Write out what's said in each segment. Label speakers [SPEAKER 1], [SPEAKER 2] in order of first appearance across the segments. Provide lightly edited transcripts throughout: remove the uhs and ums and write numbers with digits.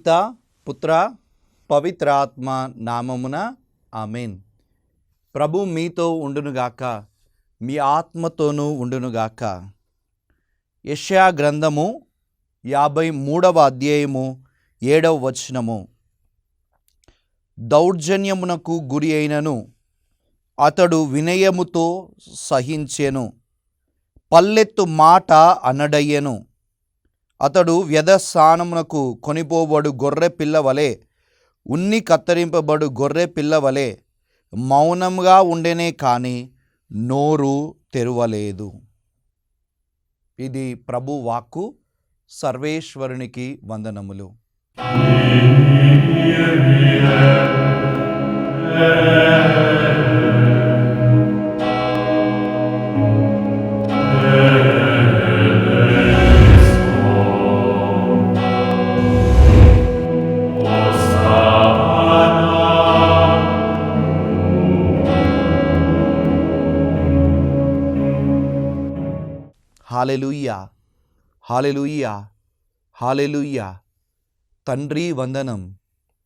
[SPEAKER 1] పిత పుత్ర పవిత్రాత్మ నామమున ఆమేన్. ప్రభు మీతో ఉండునుగాక, మీ ఆత్మతోనూ ఉండునుగాక. యెషయా గ్రంథము 53వ అధ్యాయము 7వ వచనము. దౌర్జన్యమునకు గురి అయినను అతడు వినయముతో సహించెను, పల్లెత్తు మాట అనడయ్యెను. అతడు వ్యధస్థానమునకు కొనిపోబడు గొర్రె పిల్లవలే, ఉన్ని కత్తిరింపబడు గొర్రె పిల్లవలే మౌనంగా ఉండెనే కానీ నోరు తెరువలేదు. ఇది ప్రభు వాక్కు. సర్వేశ్వరునికి వందనములు. హల్లెలూయా, హల్లెలూయా, హల్లెలూయా. తండ్రి వందనం,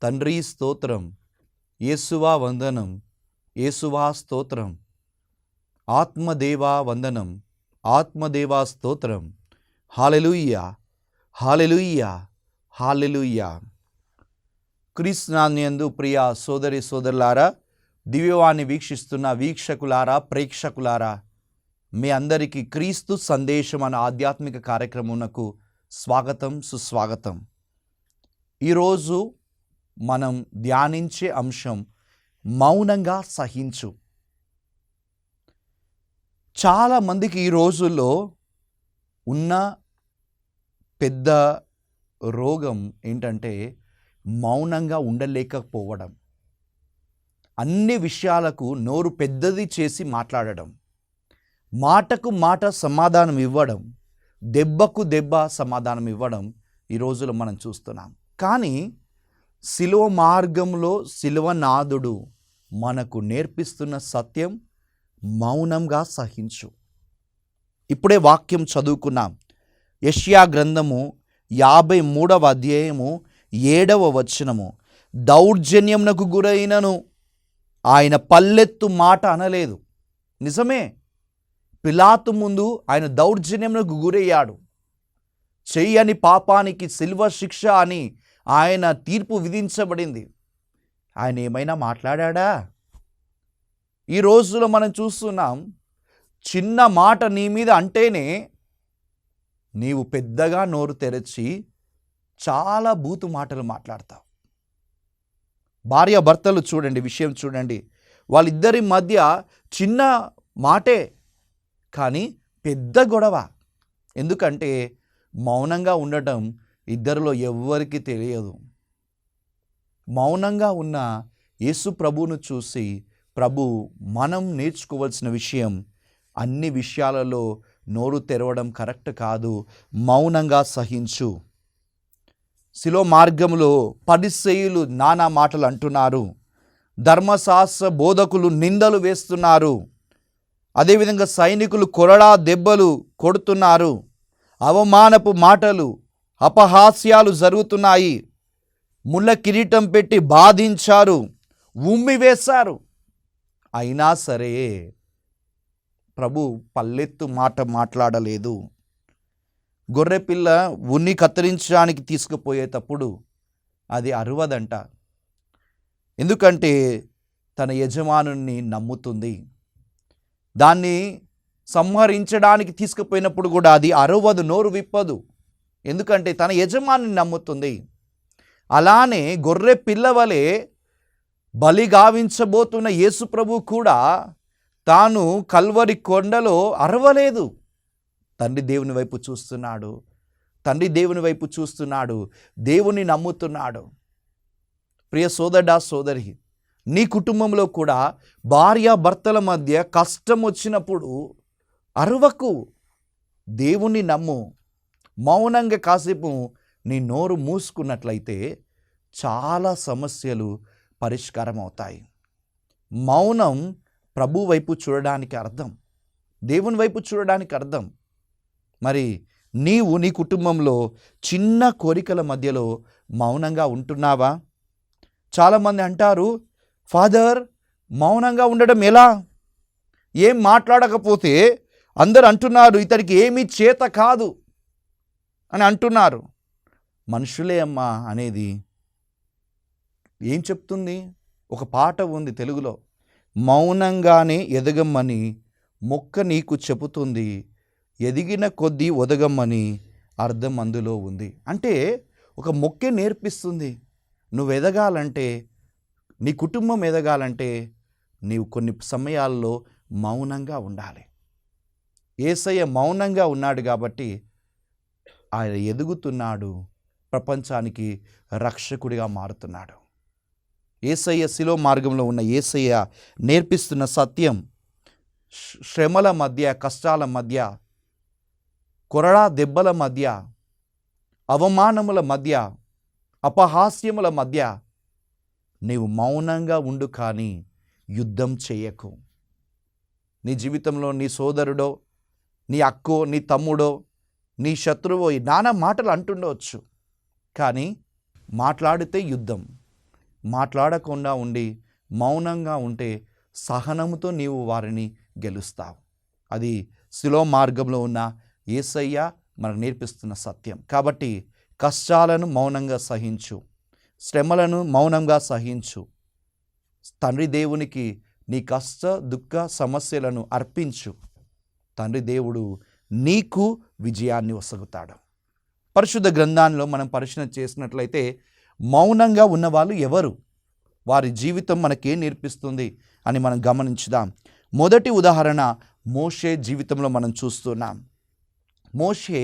[SPEAKER 1] తండ్రి స్తోత్రం. యేసువా వందనం, యేసువా స్తోత్రం. ఆత్మదేవా వందనం, ఆత్మదేవా స్తోత్రం. హల్లెలూయా, హల్లెలూయా, హల్లెలూయా. క్రీస్తునందు ప్రియ సోదరి సోదరులారా, దివ్యవాణి వీక్షిస్తున్న వీక్షకులారా, ప్రేక్షకులారా, మీ అందరికీ క్రీస్తు సందేశం అనే ఆధ్యాత్మిక కార్యక్రమంకు స్వాగతం, సుస్వాగతం. ఈరోజు మనం ధ్యానించే అంశం మౌనంగా సహించు. చాలామందికి ఈ రోజుల్లో ఉన్న పెద్ద రోగం ఏంటంటే మౌనంగా ఉండలేకపోవడం. అన్ని విషయాలకు నోరు పెద్దది చేసి మాట్లాడడం, మాటకు మాట సమాధానం ఇవ్వడం, దెబ్బకు దెబ్బ సమాధానం ఇవ్వడం ఈ రోజులో మనం చూస్తున్నాం. కానీ శిలువ మార్గంలో శిలువనాథుడు మనకు నేర్పిస్తున్న సత్యం మౌనంగా సహించు. ఇప్పుడే వాక్యం చదువుకున్నాం. యెషయా గ్రంథము 53వ అధ్యాయము 7వ వచనము. దౌర్జన్యమునకు గురైనను ఆయన పల్లెత్తు మాట అనలేదు. నిజమే, పిలాతు ముందు ఆయన దౌర్జన్యమునకు గురయ్యాడు. చెయ్యని పాపానికి శిల్వ శిక్ష అని ఆయన తీర్పు విధించబడింది. ఆయన ఏమైనా మాట్లాడా? ఈ రోజులో మనం చూస్తున్నాం, చిన్న మాట నీ మీద అంటేనే నీవు పెద్దగా నోరు తెరచి చాలా బూతు మాటలు మాట్లాడతావు. భార్య భర్తలు చూడండి, విషయం చూడండి. వాళ్ళిద్దరి మధ్య చిన్న మాటే కానీ పెద్ద గొడవ. ఎందుకంటే మౌనంగా ఉండటం ఇద్దరిలో ఎవ్వరికి తెలియదు. మౌనంగా ఉన్న యేసు ప్రభువును చూసి ప్రభు మనం నేర్చుకోవాల్సిన విషయం, అన్ని విషయాలలో నోరు తెరవడం కరెక్ట్ కాదు, మౌనంగా సహించు. శిలో మార్గంలో పరిసయ్యులు నానా మాటలు అంటున్నారు, ధర్మశాస్త్ర బోధకులు నిందలు వేస్తున్నారు, అదేవిధంగా సైనికులు కొరడా దెబ్బలు కొడుతున్నారు, అవమానపు మాటలు అపహాస్యాలు జరుగుతున్నాయి, ముళ్ళ కిరీటం పెట్టి బాధించారు, ఉమ్మి వేశారు. అయినా సరే ప్రభు పల్లెత్తు మాట మాట్లాడలేదు. గొర్రెపిల్ల ఉన్ని కత్తిరించడానికి తీసుకుపోయేటప్పుడు అది అరవదంట. ఎందుకంటే తన యజమానుని నమ్ముతుంది. దాన్ని సంహరించడానికి తీసుకుపోయినప్పుడు కూడా అది అరవదు, నోరు విప్పదు. ఎందుకంటే తన యజమానిని నమ్ముతుంది. అలానే గొర్రె పిల్లవలే బలి గావించబోతున్న యేసు ప్రభు కూడా తాను కల్వరి కొండలో అరవలేదు. తండ్రి దేవుని వైపు చూస్తున్నాడు, తండ్రి దేవుని వైపు చూస్తున్నాడు, దేవుని నమ్ముతున్నాడు. ప్రియ సోదరుడా, సోదరి, నీ కుటుంబంలో కూడా భార్యాభర్తల మధ్య కష్టం వచ్చినప్పుడు అరవకు, దేవుణ్ణి నమ్ము. మౌనంగా కాసేపు నీ నోరు మూసుకున్నట్లయితే చాలా సమస్యలు పరిష్కారం అవుతాయి. మౌనం ప్రభు వైపు చూడడానికి అర్థం, దేవుని వైపు చూడడానికి అర్థం. మరి నీవు నీ కుటుంబంలో చిన్న కోరికల మధ్యలో మౌనంగా ఉంటున్నావా? చాలామంది అంటారు, ఫాదర్ మౌనంగా ఉండడం ఎలా? ఏం మాట్లాడకపోతే అందరు అంటున్నారు ఇతనికి ఏమీ చేత కాదు అని అంటున్నారు. మనుషులే అమ్మా అనేది. ఏం చెప్తుంది? ఒక పాట ఉంది తెలుగులో, మౌనంగానే ఎదగమ్మని మొక్క నీకు చెబుతుంది, ఎదిగిన కొద్దీ ఒదగమ్మని అర్థం అందులో ఉంది. అంటే ఒక మొక్కే నేర్పిస్తుంది, నువ్వు ఎదగాలంటే, నీ కుటుంబం ఎదగాలంటే నీవు కొన్ని సమయాల్లో మౌనంగా ఉండాలి. యేసయ్య మౌనంగా ఉన్నాడు కాబట్టి ఆయన ఎదుగుతున్నాడు, ప్రపంచానికి రక్షకుడిగా మారుతున్నాడు. యేసయ్య శిలో మార్గంలో ఉన్న యేసయ్య నేర్పిస్తున్న సత్యం, శ్రమల మధ్య, కష్టాల మధ్య, కొరడా దెబ్బల మధ్య, అవమానముల మధ్య, అపహాస్యముల మధ్య నీవు మౌనంగా ఉండు, కానీ యుద్ధం చేయకు. నీ జీవితంలో నీ సోదరుడో, నీ అక్కో, నీ తమ్ముడో, నీ శత్రువో ఈ నానా మాటలు అంటుండవచ్చు, కానీ మాట్లాడితే యుద్ధం. మాట్లాడకుండా ఉండి మౌనంగా ఉంటే సహనముతో నీవు వారిని గెలుస్తావు. అది శిలో మార్గంలో ఉన్న యేసయ్య మనకు నేర్పిస్తున్న సత్యం. కాబట్టి కష్టాలను మౌనంగా సహించు, శ్రమలను మౌనంగా సహించు. తండ్రి దేవునికి నీ కష్ట దుఃఖ సమస్యలను అర్పించు. తండ్రి దేవుడు నీకు విజయాన్ని వసగుతాడు. పరిశుద్ధ గ్రంథాల్లో మనం పరిశీలన చేసినట్లయితే మౌనంగా ఉన్నవాళ్ళు ఎవరు, వారి జీవితం మనకేం నేర్పిస్తుంది అని మనం గమనించుదాం. మొదటి ఉదాహరణ మోషే జీవితంలో మనం చూస్తున్నాం. మోషే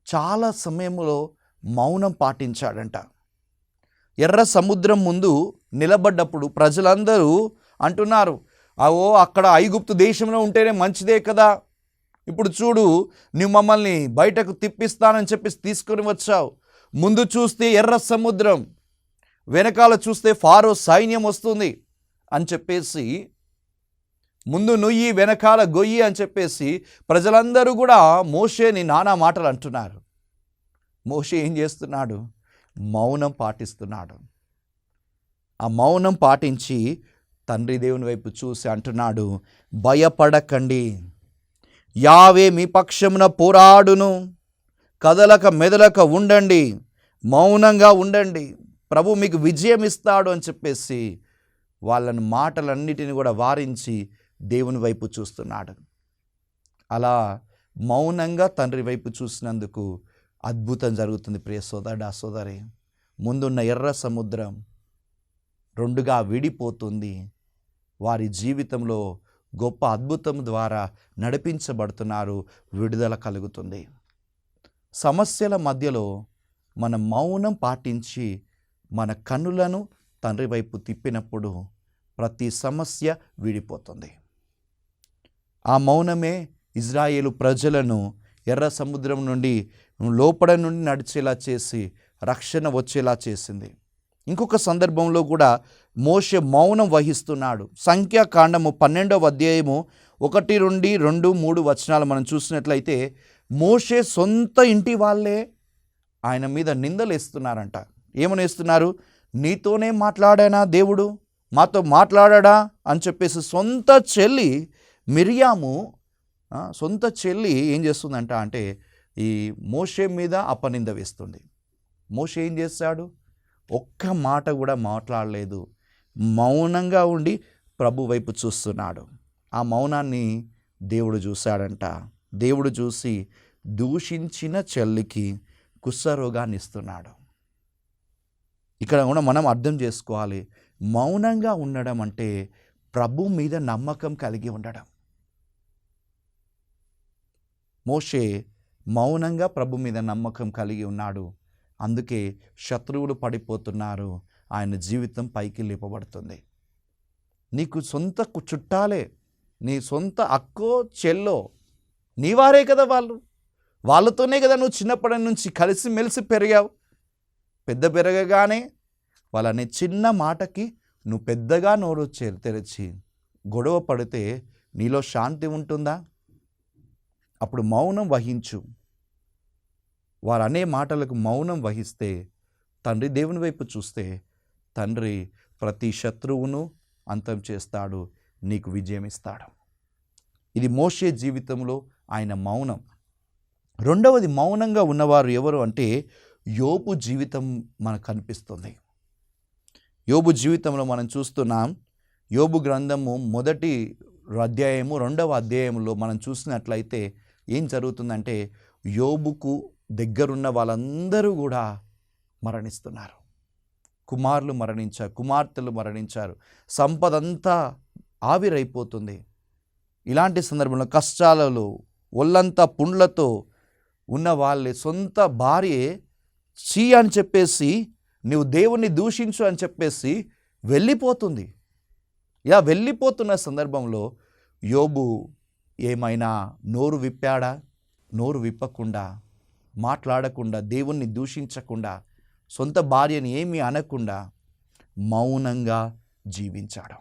[SPEAKER 1] చాలా సమయంలో మౌనం పాటించాడంట. ఎర్ర సముద్రం ముందు నిలబడ్డప్పుడు ప్రజలందరూ అంటున్నారు, అవో అక్కడ ఐగుప్తు దేశంలో ఉంటేనే మంచిదే కదా, ఇప్పుడు చూడు నువ్వు మమ్మల్ని బయటకు తిప్పిస్తానని చెప్పేసి తీసుకొని వచ్చావు. ముందు చూస్తే ఎర్ర సముద్రం, వెనకాల చూస్తే ఫారో సైన్యం వస్తుంది అని చెప్పేసి, ముందు నుయ్యి వెనకాల గొయ్యి అని చెప్పేసి ప్రజలందరూ కూడా మోషేని నానా మాటలు అంటున్నారు. మోషే ఏం చేస్తున్నాడు? మౌనం పాటిస్తున్నాడు. ఆ మౌనం పాటించి తండ్రి దేవుని వైపు చూసి అంటున్నాడు, భయపడకండి, యావే మీ పక్షమున పోరాడును, కదలక మెదలక ఉండండి, మౌనంగా ఉండండి, ప్రభు మీకు విజయం ఇస్తాడు అని చెప్పేసి వాళ్ళని మాటలన్నిటిని కూడా వారించి దేవుని వైపు చూస్తున్నాడు. అలా మౌనంగా తండ్రి వైపు చూసినందుకు అద్భుతం జరుగుతుంది. ప్రియ సోదరుడా, సోదరి, ముందున్న ఎర్ర సముద్రం రెండుగా విడిపోతుంది. వారి జీవితంలో గొప్ప అద్భుతం ద్వారా నడిపించబడుతున్నారు, విడుదల కలుగుతుంది. సమస్యల మధ్యలో మన మౌనం పాటించి మన కన్నులను తండ్రి వైపు తిప్పినప్పుడు ప్రతి సమస్య విడిపోతుంది. ఆ మౌనమే ఇజ్రాయేలు ప్రజలను ఎర్ర సముద్రం నుండి లోపల నుండి నడిచేలా చేసి రక్షణ వచ్చేలా చేసింది. ఇంకొక సందర్భంలో కూడా మోషే మౌనం వహిస్తున్నాడు. సంఖ్యాకాండము 12వ అధ్యాయము 1, 2, 3 వచనాలు మనం చూసినట్లయితే మోషే సొంత ఇంటి వాళ్ళే ఆయన మీద నిందలేస్తున్నారంట. ఏమని వేస్తున్నారు? నీతోనే మాట్లాడానా దేవుడు, మాతో మాట్లాడా అని చెప్పేసి సొంత చెల్లి మిరియాము, సొంత చెల్లి ఏం చేస్తుందంట అంటే ఈ మోషే మీద అపనింద వేస్తుంది. మోషే ఏం చేస్తాడు? ఒక్క మాట కూడా మాట్లాడలేదు, మౌనంగా ఉండి ప్రభు వైపు చూస్తున్నాడు. ఆ మౌనాన్ని దేవుడు చూశాడంట. దేవుడు చూసి దూషించిన చెల్లికి కుష్ఠరోగాన్ని ఇస్తున్నాడు. ఇక్కడ కూడా మనం అర్థం చేసుకోవాలి, మౌనంగా ఉండడం అంటే ప్రభు మీద నమ్మకం కలిగి ఉండడం. మోషే మౌనంగా ప్రభు మీద నమ్మకం కలిగి ఉన్నాడు. అందుకే శత్రువులు పడిపోతున్నారు, ఆయన జీవితం పైకి లేపబడుతుంది. నీకు సొంత చుట్టాలే, నీ సొంత అక్కో చెల్లో నీవారే కదా, వాళ్ళతోనే కదా నువ్వు చిన్నప్పటి నుంచి కలిసిమెలిసి పెరిగావు. పెద్ద పెరగగానే వాళ్ళని చిన్న మాటకి నువ్వు పెద్దగా నోరు తెరిచి గొడవ పడితే నీలో శాంతి ఉంటుందా? అప్పుడు మౌనం వహించు. వారు అనే మాటలకు మౌనం వహిస్తే తండ్రి దేవుని వైపు చూస్తే తండ్రి ప్రతి శత్రువును అంతం చేస్తాడు, నీకు విజయం ఇస్తాడు. ఇది మోషే జీవితంలో ఆయన మౌనం. రెండవది, మౌనంగా ఉన్నవారు ఎవరు అంటే యోబు జీవితం మనకు కనిపిస్తుంది. యోబు జీవితంలో మనం చూస్తున్నాం. యోబు గ్రంథము 1వ అధ్యాయము 2వ అధ్యాయంలో మనం చూసినట్లయితే ఏం జరుగుతుందంటే యోబుకు దగ్గరున్న వాళ్ళందరూ కూడా మరణిస్తున్నారు. కుమారులు మరణించారు, కుమార్తెలు మరణించారు, సంపదంతా ఆవిరైపోతుంది. ఇలాంటి సందర్భంలో కష్టాలలో ఒళ్ళంతా పుండ్లతో ఉన్న వాళ్ళే సొంత భార్య చీ అని చెప్పేసి, నువ్వు దేవుణ్ణి దూషించు అని చెప్పేసి వెళ్ళిపోతుంది. ఇలా వెళ్ళిపోతున్న సందర్భంలో యోబు ఏమైనా నోరు విప్పాడా? నోరు విప్పకుండా, మాట్లాడకుండా, దేవుణ్ణి దూషించకుండా, సొంత భార్యని ఏమీ అనకుండా మౌనంగా జీవించాడు.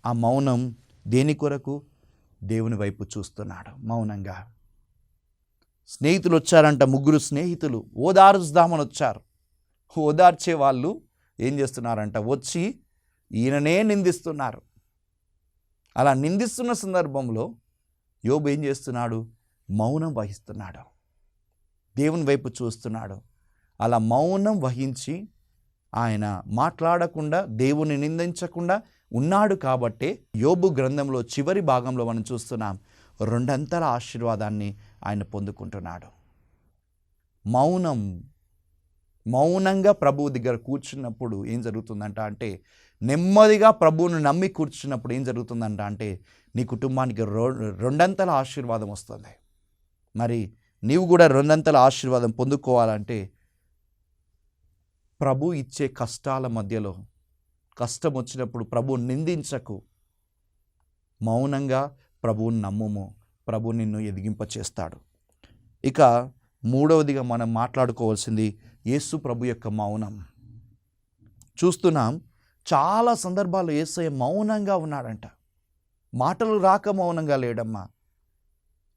[SPEAKER 1] ఆ మౌనం దేని కొరకు? దేవుని వైపు చూస్తున్నాడు మౌనంగా. స్నేహితులు వచ్చారంట, 3 స్నేహితులు ఓదార్చుదామని వచ్చారు. ఓదార్చే వాళ్ళు ఏం చేస్తున్నారంట, వచ్చి ఈయననే నిందిస్తున్నారు. అలా నిందిస్తున్న సందర్భంలో యోబు ఏం చేస్తున్నాడు? మౌనం వహిస్తున్నాడు, దేవుని వైపు చూస్తున్నాడు. అలా మౌనం వహించి ఆయన మాట్లాడకుండా, దేవుని నిందించకుండా ఉన్నాడు. కాబట్టే యోబు గ్రంథంలో చివరి భాగంలో మనం చూస్తున్నాం, 2 ఆశీర్వాదాన్ని ఆయన పొందుకుంటున్నాడు. మౌనంగా ప్రభువు దగ్గర కూర్చున్నప్పుడు ఏం జరుగుతుందంట అంటే, నెమ్మదిగా ప్రభువును నమ్మి కూర్చున్నప్పుడు ఏం జరుగుతుందంట అంటే, నీ కుటుంబానికి 2 ఆశీర్వాదం వస్తుంది. మరి నీవు కూడా 2 ఆశీర్వాదం పొందుకోవాలంటే ప్రభు ఇచ్చే కష్టాల మధ్యలో, కష్టం వచ్చినప్పుడు ప్రభువుని నిందించకు, మౌనంగా ప్రభువుని నమ్ముము, ప్రభు నిన్ను ఎదిగింపచేస్తాడు. ఇక 3వదిగా మనం మాట్లాడుకోవాల్సింది యేసు ప్రభు యొక్క మౌనం. చూస్తున్నాం, చాలా సందర్భాల్లో యేసయ్య మౌనంగా ఉన్నాడంట. మాటలు రాక మౌనంగా లేడమ్మా.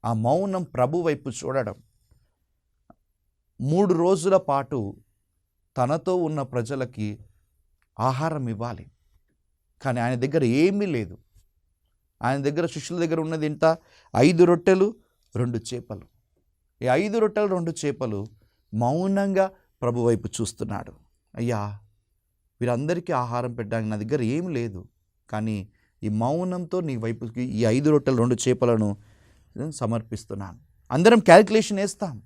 [SPEAKER 1] ఆ మౌనం ప్రభు వైపు చూడడం. 3 రోజుల పాటు తనతో ఉన్న ప్రజలకి ఆహారం ఇవ్వాలి, కానీ ఆయన దగ్గర ఏమీ లేదు. ఆయన దగ్గర, శిష్యుల దగ్గర ఉన్నది ఇంత 5 రొట్టెలు 2 చేపలు. ఈ 5 రొట్టెలు 2 చేపలు మౌనంగా ప్రభు వైపు చూస్తున్నాడు. అయ్యా, వీరందరికీ ఆహారం పెట్టడానికి నా దగ్గర ఏమి లేదు, కానీ ఈ మౌనంతో నీ వైపుకి ఈ 5 రొట్టెలు 2 చేపలను సమర్పిస్తున్నాను. అందరం క్యాలిక్యులేషన్ వేస్తాం.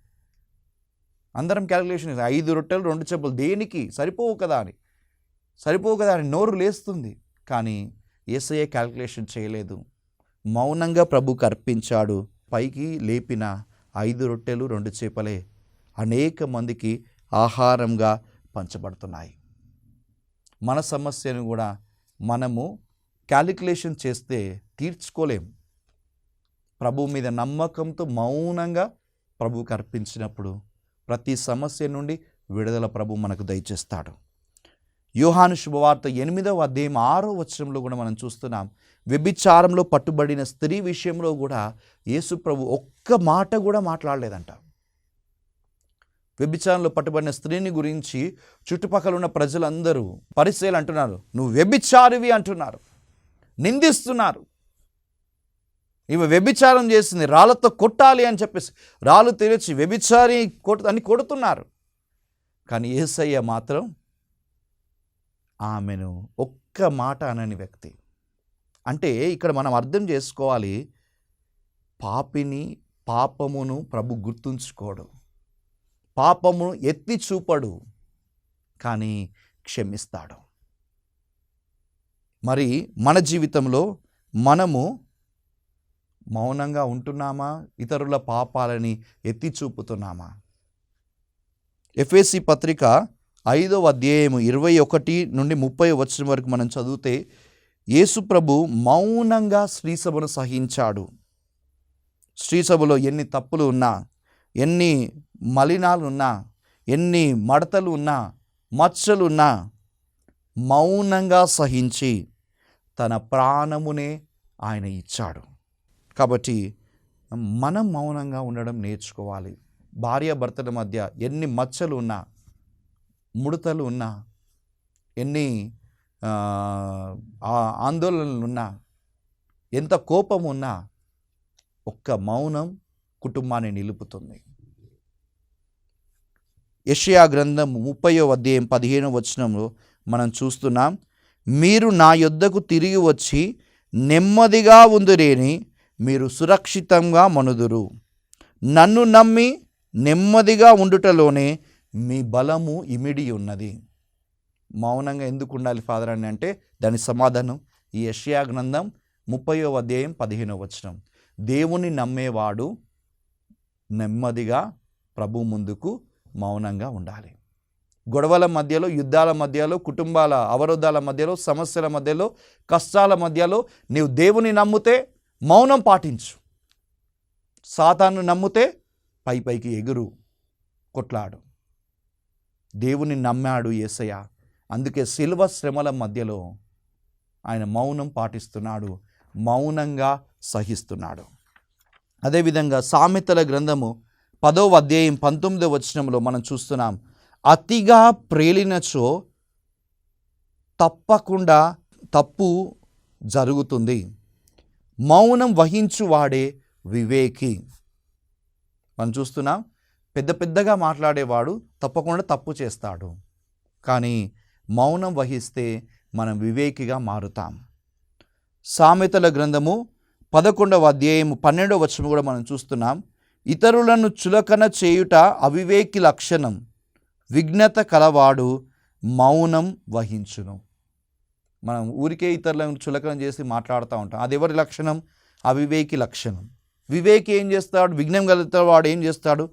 [SPEAKER 1] 5 రొట్టెలు 2 చేపలు దేనికి? సరిపోవు కదా అని నోరు లేస్తుంది. కానీ యేసయ్య క్యాలిక్యులేషన్ చేయలేదు, మౌనంగా ప్రభుకి అర్పించాడు. పైకి లేపిన 5 రొట్టెలు 2 చేపలే అనేక మందికి ఆహారంగా పంచబడుతున్నాయి. మన సమస్యను కూడా మనము క్యాలిక్యులేషన్ చేస్తే తీర్చుకోలేం. ప్రభు మీద నమ్మకంతో మౌనంగా ప్రభువుకి అర్పించినప్పుడు ప్రతి సమస్య నుండి విడుదల ప్రభు మనకు దయచేస్తాడు. యోహాను శుభవార్త 8వ అధ్యాయం 6వ వచనంలో కూడా మనం చూస్తున్నాం, వ్యభిచారంలో పట్టుబడిన స్త్రీ విషయంలో కూడా యేసు ప్రభు ఒక్క మాట కూడా మాట్లాడలేదంట. వ్యభిచారంలో పట్టుబడిన స్త్రీని గురించి చుట్టుపక్కల ఉన్న ప్రజలందరూ, పరిసయ్యులు అంటున్నారు, నువ్వు వ్యభిచారివి అంటున్నారు, నిందిస్తున్నారు. ఈమె వ్యభిచారం చేసింది, రాళ్ళతో కొట్టాలి అని చెప్పేసి రాళ్ళు తెరిచి వ్యభిచారి అని కొడుతున్నారు. కానీ యేసయ్య మాత్రం ఆమెను ఒక్క మాట అనని వ్యక్తి. అంటే ఇక్కడ మనం అర్థం చేసుకోవాలి, పాపిని పాపమును ప్రభు గుర్తుంచుకోడు, పాపమును ఎత్తి చూపడు, కానీ క్షమిస్తాడు. మరి మన జీవితంలో మనము మౌనంగా ఉంటున్నామా? ఇతరుల పాపాలని ఎత్తి చూపుతున్నామా? ఎఫెసీ పత్రిక 5వ అధ్యాయం 21 నుండి 30 వచనం వరకు మనం చదివితే యేసు ప్రభు మౌనంగా శ్రీసభను సహించాడు. శ్రీసభలో ఎన్ని తప్పులు ఉన్నా, ఎన్ని మలినాలు ఉన్నా, ఎన్ని మడతలు ఉన్నా, మచ్చలు ఉన్నా మౌనంగా సహించి తన ప్రాణమునే ఆయన ఇచ్చాడు. కాబట్టి మనం మౌనంగా ఉండడం నేర్చుకోవాలి. భార్యాభర్తల మధ్య ఎన్ని మచ్చలు ఉన్నా, ముడతలు ఉన్నా, ఎన్ని ఆందోళనలు ఉన్నా, ఎంత కోపం ఉన్నా ఒక్క మౌనం కుటుంబాన్ని నిలుపుతుంది. యెషయా గ్రంథం 30వ అధ్యాయం 15వ వచనంలో మనం చూస్తున్నాం, మీరు నా యొద్దకు తిరిగి వచ్చి నెమ్మదిగా ఉందురేని మీరు సురక్షితంగా మనుదురు. నన్ను నమ్మి నెమ్మదిగా ఉండుటలోనే మీ బలము ఇమిడి ఉన్నది. మౌనంగా ఎందుకు ఉండాలి ఫాదర్ అని అంటే దాని సమాధానం ఈ యెషయా గ్రంథం 30వ అధ్యాయం 15వ వచనం. దేవుని నమ్మేవాడు నెమ్మదిగా ప్రభు ముందుకు మౌనంగా ఉండాలి. గొడవల మధ్యలో, యుద్ధాల మధ్యలో, కుటుంబాల అవరోధాల మధ్యలో, సమస్యల మధ్యలో, కష్టాల మధ్యలో నీవు దేవుని నమ్మితే మౌనం పాటించు. సాతాను నమ్మితే పైకి ఎగురు, కొట్లాడు. దేవుని నమ్మాడు యేసయ్య, అందుకే శిలువ శ్రమల మధ్యలో ఆయన మౌనం పాటిస్తున్నాడు, మౌనంగా సహిస్తున్నాడు. అదేవిధంగా సామెతల గ్రంథము 10వ అధ్యాయం 19వ వచనంలో మనం చూస్తున్నాం, అతిగా ప్రేలినచో తప్పకుండా తప్పు జరుగుతుంది, మౌనం వహించువాడే వివేకి. మనం చూస్తున్నాం, పెద్దగా మాట్లాడేవాడు తప్పకుండా తప్పు చేస్తాడు, కానీ మౌనం వహిస్తే మనం వివేకిగా మారుతాం. సామెతల గ్రంథము 11వ అధ్యాయం 12వ వచనం కూడా మనం చూస్తున్నాం, ఇతరులను చులకన చేయుట అవివేకి లక్షణం, విఘ్నత కలవాడు మౌనం వహించును. మనం ఊరికే ఇతరులను చులకన చేసి మాట్లాడుతూ ఉంటాం, అది ఎవరి లక్షణం? అవివేకి లక్షణం. వివేకి ఏం చేస్తాడు? విఘ్నం కలుగుతాడు. ఏం చేస్తాడు?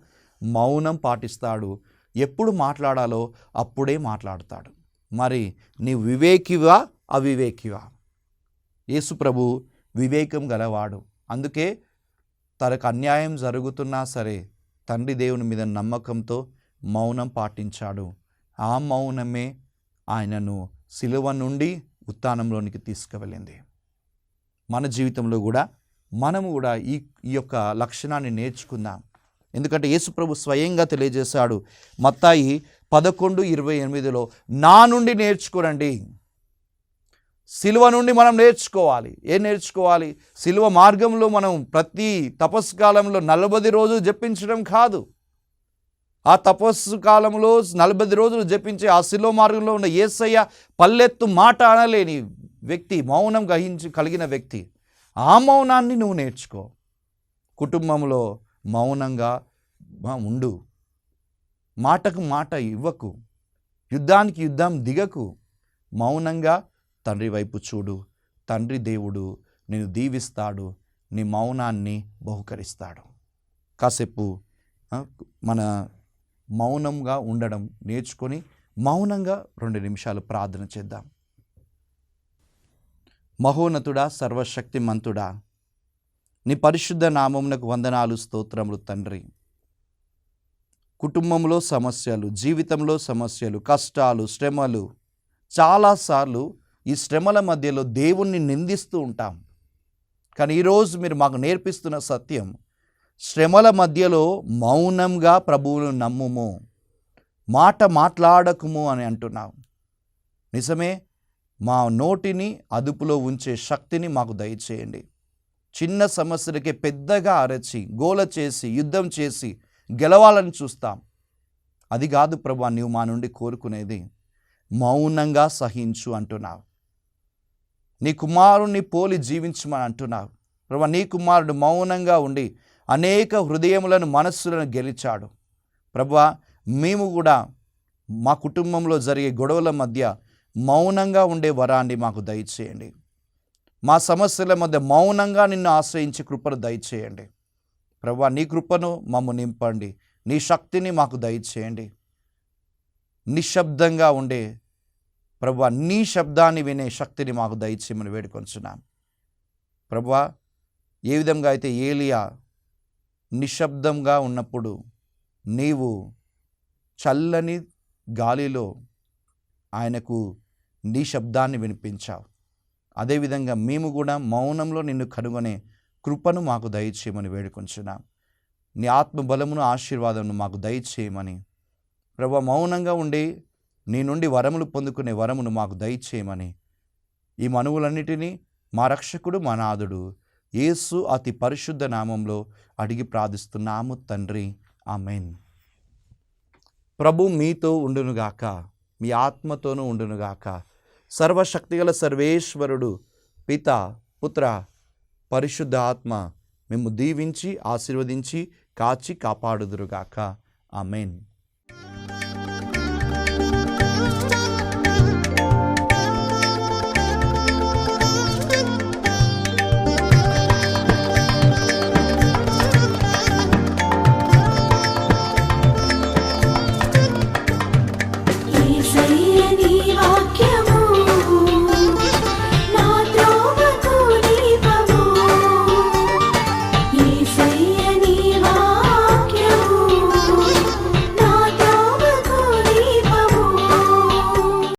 [SPEAKER 1] మౌనం పాటిస్తాడు. ఎప్పుడు మాట్లాడాలో అప్పుడే మాట్లాడతాడు. మరి నీ వివేకివా అవివేకివా? యేసు ప్రభు వివేకం గలవాడు, అందుకే తనకు అన్యాయం జరుగుతున్నా సరే తండ్రి దేవుని మీద నమ్మకంతో మౌనం పాటించాడు. ఆ మౌనమే ఆయనను సిలువ నుండి ఉత్థానంలోనికి తీసుకువెళ్ళింది. మన జీవితంలో కూడా మనము కూడా ఈ యొక్క లక్షణాన్ని నేర్చుకుందాం. ఎందుకంటే యేసు ప్రభు స్వయంగా తెలియజేశాడు మత్తాయి 11:28లో, నా నుండి నేర్చుకోరండి. సిలువ నుండి మనం నేర్చుకోవాలి. ఏం నేర్చుకోవాలి? సిలువ మార్గంలో మనం ప్రతి తపస్సు కాలంలో 40 రోజులు జపించడం కాదు. ఆ తపస్సు కాలంలో 40 రోజులు జపించే ఆ సిలువ మార్గంలో ఉన్న యేసయ్య పల్లెత్తు మాట అనలేని వ్యక్తి, మౌనం కలిగిన వ్యక్తి. ఆ మౌనాన్ని నువ్వు నేర్చుకో. కుటుంబంలో మౌనంగా ఉండు, మాటకు మాట ఇవ్వకు, యుద్ధానికి యుద్ధం దిగకు. మౌనంగా తండ్రి వైపు చూడు. తండ్రి దేవుడు నిన్ను దీవిస్తాడు, నీ మౌనాన్ని బహుకరిస్తాడు. కాసేపు మన మౌనంగా ఉండడం నేర్చుకొని మౌనంగా 2 నిమిషాలు ప్రార్థన చేద్దాం. మహోన్నతుడా, సర్వశక్తిమంతుడా, నీ పరిశుద్ధ నామమునకు వందనాలు, స్తోత్రములు తండ్రి. కుటుంబంలో సమస్యలు, జీవితంలో సమస్యలు, కష్టాలు, శ్రమలు, చాలాసార్లు ఈ శ్రమల మధ్యలో దేవుణ్ణి నిందిస్తూ ఉంటాం. కానీ ఈరోజు మీరు మాకు నేర్పిస్తున్న సత్యం, శ్రమల మధ్యలో మౌనంగా ప్రభువును నమ్ముము, మాట మాట్లాడకుము అని అంటున్నావు. నిజమే, మా నోటిని అదుపులో ఉంచే శక్తిని మాకు దయచేయండి. చిన్న సమస్యలకే పెద్దగా అరచి, గోల చేసి, యుద్ధం చేసి గెలవాలని చూస్తాం. అది కాదు ప్రభువా, నీవు మా నుండి కోరుకునేది. మౌనంగా సహించు అంటున్నావు. నీ కుమారుణ్ణి పోలి జీవించమని అంటున్నావు. ప్రభువా, నీ కుమారుడు మౌనంగా ఉండి అనేక హృదయములను మనస్సులను గెలిచాడు. ప్రభువా, మేము కూడా మా కుటుంబంలో జరిగే గొడవల మధ్య మౌనంగా ఉండే వరాన్ని మాకు దయచేయండి. మా సమస్యల మధ్య మౌనంగా నిన్ను ఆశ్రయించి కృపను దయచేయండి. ప్రభువా, నీ కృపను మమ్ము నింపండి. నీ శక్తిని మాకు దయచేయండి. నిశ్శబ్దంగా ఉండే ప్రభువా, నీ శబ్దాన్ని వినే శక్తిని మాకు దయచేయమని వేడుకొంచున్నాం. ప్రభువా, ఏ విధంగా అయితే ఏలియా నిశ్శబ్దంగా ఉన్నప్పుడు నీవు చల్లని గాలిలో ఆయనకు నీ శబ్దాన్ని వినిపించావు, అదేవిధంగా మేము కూడా మౌనంలో నిన్ను కనుగొనే కృపను మాకు దయచేయమని వేడుకొంచున్నాం. నీ ఆత్మబలమును ఆశీర్వాదమును మాకు దయచేయమని ప్రభువా, మౌనంగా ఉండి నీ నుండి వరములు పొందుకునే వరమును మాకు దయచేయమని ఈ మనవులన్నిటినీ మా రక్షకుడు మా నాథుడు యేసు అతి పరిశుద్ధ నామంలో అడిగి ప్రార్థిస్తున్నాము తండ్రి, ఆమేన్. ప్రభు మీతో ఉండునుగాక, మీ ఆత్మతోనూ ఉండునుగాక. సర్వశక్తిగల సర్వేశ్వరుడు పిత, పుత్ర, పరిశుద్ధ ఆత్మ మేము దీవించి ఆశీర్వదించి కాచి కాపాడుదురుగాక. ఆమేన్.